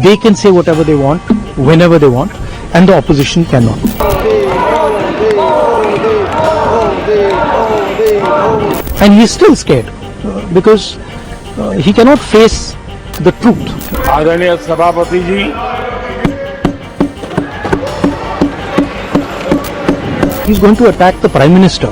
they can say whatever they want, whenever they want, and the opposition cannot. And he is still scared because he cannot face the truth. आदरणीय सभापति जी, He is going to attack the Prime Minister.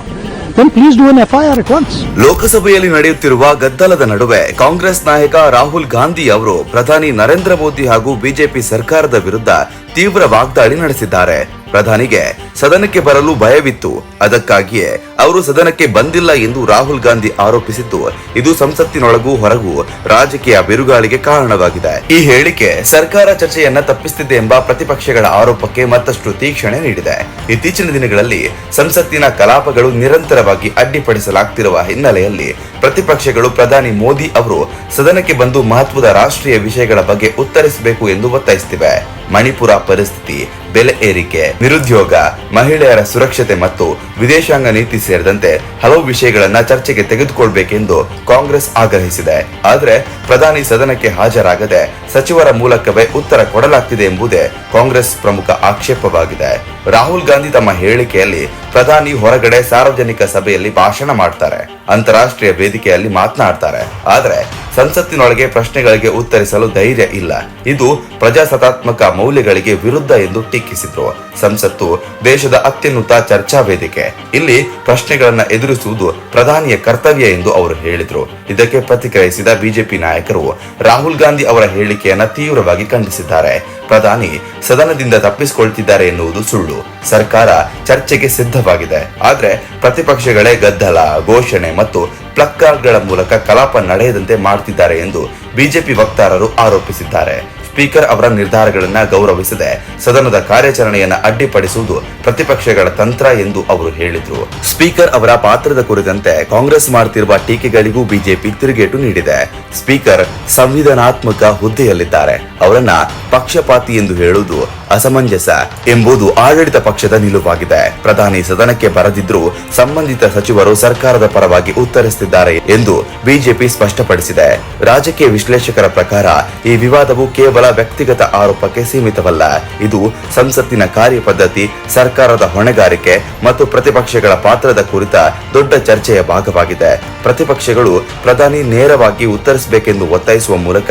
Then please do an FIR at once. ಲೋಕಸಭೆಯಲ್ಲಿ ನಡೆಯುತ್ತಿರುವ ಗದ್ದಲದ ನಡುವೆ ಕಾಂಗ್ರೆಸ್ ನಾಯಕ ರಾಹುಲ್ ಗಾಂಧಿ ಅವರು ಪ್ರಧಾನಿ ನರೇಂದ್ರ ಮೋದಿ ಹಾಗೂ ಬಿಜೆಪಿ ಸರ್ಕಾರದ ವಿರುದ್ಧ ತೀವ್ರ ವಾಗ್ದಾಳಿ ನಡೆಸಿದ್ದಾರೆ. ಪ್ರಧಾನಿಗೆ ಸದನಕ್ಕೆ ಬರಲು ಭಯವಿತ್ತು, ಅದಕ್ಕಾಗಿಯೇ ಅವರು ಸದನಕ್ಕೆ ಬಂದಿಲ್ಲ ಎಂದು ರಾಹುಲ್ ಗಾಂಧಿ ಆರೋಪಿಸಿದ್ದು ಇದು ಸಂಸತ್ತಿನೊಳಗೂ ಹೊರಗೂ ರಾಜಕೀಯ ಬಿರುಗಾಳಿಗೆ ಕಾರಣವಾಗಿದೆ. ಈ ಹೇಳಿಕೆ ಸರ್ಕಾರ ಚರ್ಚೆಯನ್ನ ತಪ್ಪಿಸುತ್ತಿದೆ ಎಂಬ ಪ್ರತಿಪಕ್ಷಗಳ ಆರೋಪಕ್ಕೆ ಮತ್ತಷ್ಟು ತೀಕ್ಷಣೆ ನೀಡಿದೆ. ಇತ್ತೀಚಿನ ದಿನಗಳಲ್ಲಿ ಸಂಸತ್ತಿನ ಕಲಾಪಗಳು ನಿರಂತರವಾಗಿ ಅಡ್ಡಿಪಡಿಸಲಾಗ್ತಿರುವ ಹಿನ್ನೆಲೆಯಲ್ಲಿ ಪ್ರತಿಪಕ್ಷಗಳು ಪ್ರಧಾನಿ ಮೋದಿ ಅವರು ಸದನಕ್ಕೆ ಬಂದು ಮಹತ್ವದ ರಾಷ್ಟ್ರೀಯ ವಿಷಯಗಳ ಬಗ್ಗೆ ಉತ್ತರಿಸಬೇಕು ಎಂದು ಒತ್ತಾಯಿಸುತ್ತಿವೆ. ಮಣಿಪುರ ಪರಿಸ್ಥಿತಿ, ಬೆಲೆ ಏರಿಕೆ, ನಿರುದ್ಯೋಗ, ಮಹಿಳೆಯರ ಸುರಕ್ಷತೆ ಮತ್ತು ವಿದೇಶಾಂಗ ನೀತಿ ಸೇರಿದಂತೆ ಹಲವು ವಿಷಯಗಳನ್ನ ಚರ್ಚೆಗೆ ತೆಗೆದುಕೊಳ್ಬೇಕೆಂದು ಕಾಂಗ್ರೆಸ್ ಆಗ್ರಹಿಸಿದೆ. ಆದರೆ ಪ್ರಧಾನಿ ಸದನಕ್ಕೆ ಹಾಜರಾಗದೆ ಸಚಿವರ ಮೂಲಕವೇ ಉತ್ತರ ಕೊಡಲಾಗ್ತಿದೆ ಎಂಬುದೇ ಕಾಂಗ್ರೆಸ್ ಪ್ರಮುಖ ಆಕ್ಷೇಪವಾಗಿದೆ. ರಾಹುಲ್ ಗಾಂಧಿ ತಮ್ಮ ಹೇಳಿಕೆಯಲ್ಲಿ ಪ್ರಧಾನಿ ಹೊರಗಡೆ ಸಾರ್ವಜನಿಕ ಸಭೆಯಲ್ಲಿ ಭಾಷಣ ಮಾಡ್ತಾರೆ, ಅಂತಾರಾಷ್ಟ್ರೀಯ ವೇದಿಕೆಯಲ್ಲಿ ಮಾತನಾಡ್ತಾರೆ, ಆದರೆ ಸಂಸತ್ತಿನೊಳಗೆ ಪ್ರಶ್ನೆಗಳಿಗೆ ಉತ್ತರಿಸಲು ಧೈರ್ಯ ಇಲ್ಲ. ಇದು ಪ್ರಜಾಸತ್ತಾತ್ಮಕ ಮೌಲ್ಯಗಳಿಗೆ ವಿರುದ್ಧ ಎಂದು ಟೀಕಿಸಿದ್ರು. ಸಂಸತ್ತು ದೇಶದ ಅತ್ಯುನ್ನತ ಚರ್ಚಾ ವೇದಿಕೆ, ಇಲ್ಲಿ ಪ್ರಶ್ನೆಗಳನ್ನ ಎದುರಿಸುವುದು ಪ್ರಧಾನಿಯ ಕರ್ತವ್ಯ ಎಂದು ಅವರು ಹೇಳಿದ್ರು. ಇದಕ್ಕೆ ಪ್ರತಿಕ್ರಿಯಿಸಿದ ಬಿಜೆಪಿ ನಾಯಕರು ರಾಹುಲ್ ಗಾಂಧಿ ಅವರ ಹೇಳಿಕೆಯನ್ನ ತೀವ್ರವಾಗಿ ಖಂಡಿಸಿದ್ದಾರೆ. ಪ್ರಧಾನಿ ಸದನದಿಂದ ತಪ್ಪಿಸಿಕೊಳ್ತಿದ್ದಾರೆ ಎನ್ನುವುದು ಸುಳ್ಳು. ಸರ್ಕಾರ ಚರ್ಚೆಗೆ ಸಿದ್ಧವಾಗಿದೆ, ಆದ್ರೆ ಪ್ರತಿಪಕ್ಷಗಳೇ ಗದ್ದಲ, ಘೋಷಣೆ ಮತ್ತು ಪ್ಲಕ್ಕಾರ್ಡ್ಗಳ ಮೂಲಕ ಕಲಾಪ ನಡೆಯದಂತೆ ಮಾಡ್ತಿದ್ದಾರೆ ಎಂದು ಬಿಜೆಪಿ ವಕ್ತಾರರು ಆರೋಪಿಸಿದ್ದಾರೆ. ಸ್ಪೀಕರ್ ಅವರ ನಿರ್ಧಾರಗಳನ್ನ ಗೌರವಿಸದೆ ಸದನದ ಕಾರ್ಯಾಚರಣೆಯನ್ನ ಅಡ್ಡಿಪಡಿಸುವುದು ಪ್ರತಿಪಕ್ಷಗಳ ತಂತ್ರ ಎಂದು ಅವರು ಹೇಳಿದ್ರು. ಸ್ಪೀಕರ್ ಅವರ ಪಾತ್ರದ ಕುರಿತಂತೆ ಕಾಂಗ್ರೆಸ್ ಮಾಡುತ್ತಿರುವ ಟೀಕೆಗಳಿಗೂ ಬಿಜೆಪಿ ತಿರುಗೇಟು ನೀಡಿದೆ. ಸ್ಪೀಕರ್ ಸಂವಿಧಾನಾತ್ಮಕ ಹುದ್ದೆಯಲ್ಲಿದ್ದಾರೆ, ಅವರನ್ನ ಪಕ್ಷಪಾತಿ ಎಂದು ಹೇಳುವುದು ಅಸಮಂಜಸ ಎಂಬುದು ಆಡಳಿತ ಪಕ್ಷದ ನಿಲುವಾಗಿದೆ. ಪ್ರಧಾನಿ ಸದನಕ್ಕೆ ಬರದಿದ್ರೂ ಸಂಬಂಧಿತ ಸಚಿವರು ಸರ್ಕಾರದ ಪರವಾಗಿ ಉತ್ತರಿಸುತ್ತಿದ್ದಾರೆ ಎಂದು ಬಿಜೆಪಿ ಸ್ಪಷ್ಟಪಡಿಸಿದೆ. ರಾಜಕೀಯ ವಿಶ್ಲೇಷಕರ ಪ್ರಕಾರ ಈ ವಿವಾದವು ಕೇವಲ ವ್ಯಕ್ತಿಗತ ಆರೋಪಕ್ಕೆ ಸೀಮಿತವಲ್ಲ, ಇದು ಸಂಸತ್ತಿನ ಕಾರ್ಯಪದ್ಧತಿ, ಸರ್ಕಾರದ ಹೊಣೆಗಾರಿಕೆ ಮತ್ತು ಪ್ರತಿಪಕ್ಷಗಳ ಪಾತ್ರದ ಕುರಿತ ದೊಡ್ಡ ಚರ್ಚೆಯ ಭಾಗವಾಗಿದೆ. ಪ್ರತಿಪಕ್ಷಗಳು ಪ್ರಧಾನಿ ನೇರವಾಗಿ ಉತ್ತರಿಸಬೇಕೆಂದು ಒತ್ತಾಯಿಸುವ ಮೂಲಕ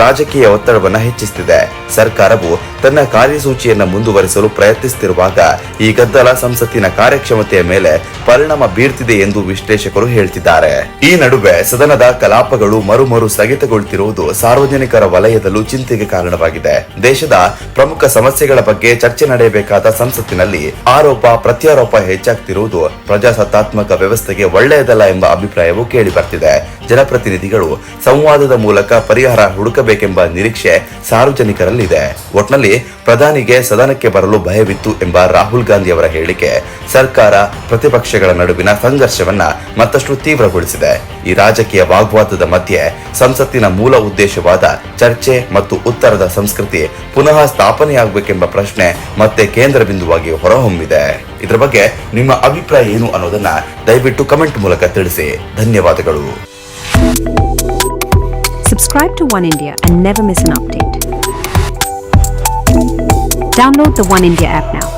ರಾಜಕೀಯ ಒತ್ತಡವನ್ನು ಹೆಚ್ಚಿಸುತ್ತಿದೆ. ಸರ್ಕಾರವು ತನ್ನ ಕಾರ್ಯಸೂಚಿಯನ್ನು ಮುಂದುವರಿಸಲು ಪ್ರಯತ್ನಿಸುತ್ತಿರುವಾಗ ಈ ಗದ್ದಲ ಸಂಸತ್ತಿನ ಕಾರ್ಯಕ್ಷಮತೆಯ ಮೇಲೆ ಪರಿಣಾಮ ಬೀರ್ತಿದೆ ಎಂದು ವಿಶ್ಲೇಷಕರು ಹೇಳ್ತಿದ್ದಾರೆ. ಈ ನಡುವೆ ಸದನದ ಕಲಾಪಗಳು ಮರು ಸ್ಥಗಿತಗೊಳ್ಳುತ್ತಿರುವುದು ಸಾರ್ವಜನಿಕರ ವಲಯದಲ್ಲೂ ಚಿಂತೆಗೆ ಕಾರಣವಾಗಿದೆ. ದೇಶದ ಪ್ರಮುಖ ಸಮಸ್ಯೆಗಳ ಬಗ್ಗೆ ಚರ್ಚೆ ನಡೆಯಬೇಕಾದ ಸಂಸತ್ತಿನಲ್ಲಿ ಆರೋಪ ಪ್ರತ್ಯಾರೋಪ ಹೆಚ್ಚಾಗ್ತಿರುವುದು ಪ್ರಜಾಸತ್ತಾತ್ಮಕ ವ್ಯವಸ್ಥೆಗೆ ಒಳ್ಳೆಯದಲ್ಲ ಎಂಬ ಅಭಿಪ್ರಾಯವು ಕೇಳಿ ಬರ್ತಿದೆ. ಜನಪ್ರತಿನಿಧಿಗಳು ಸಂವಾದದ ಮೂಲಕ ಪರಿಹಾರ ಹುಡುಕಬೇಕೆಂಬ ನಿರೀಕ್ಷೆ ಸಾರ್ವಜನಿಕರಲ್ಲಿದೆ. ಒಟ್ನಲ್ಲಿ ಪ್ರಧಾನಿಗೆ ಸದನಕ್ಕೆ ಬರಲು ಭಯವಿತ್ತು ಎಂಬ ರಾಹುಲ್ ಗಾಂಧಿ ಅವರ ಹೇಳಿಕೆ ಸರ್ಕಾರ ಪ್ರತಿಪಕ್ಷಗಳ ನಡುವಿನ ಸಂಘರ್ಷವನ್ನ ಮತ್ತಷ್ಟು ತೀವ್ರಗೊಳಿಸಿದೆ. ಈ ರಾಜಕೀಯ ವಾಗ್ವಾದದ ಮಧ್ಯೆ ಸಂಸತ್ತಿನ ಮೂಲ ಉದ್ದೇಶವಾದ ಚರ್ಚೆ ಮತ್ತು ಉತ್ತರದ ಸಂಸ್ಕೃತಿ ಪುನಃ ಸ್ಥಾಪನೆಯಾಗಬೇಕೆಂಬ ಪ್ರಶ್ನೆ ಮತ್ತೆ ಕೇಂದ್ರ ಬಿಂದುವಾಗಿ ಹೊರಹೊಮ್ಮಿದೆ. ಇದರ ಬಗ್ಗೆ ನಿಮ್ಮ ಅಭಿಪ್ರಾಯ ಏನು ಅನ್ನೋದನ್ನ ದಯವಿಟ್ಟು ಕಮೆಂಟ್ ಮೂಲಕ ತಿಳಿಸಿ. ಧನ್ಯವಾದಗಳು. Subscribe to One India and never miss an update. Download the One India app now.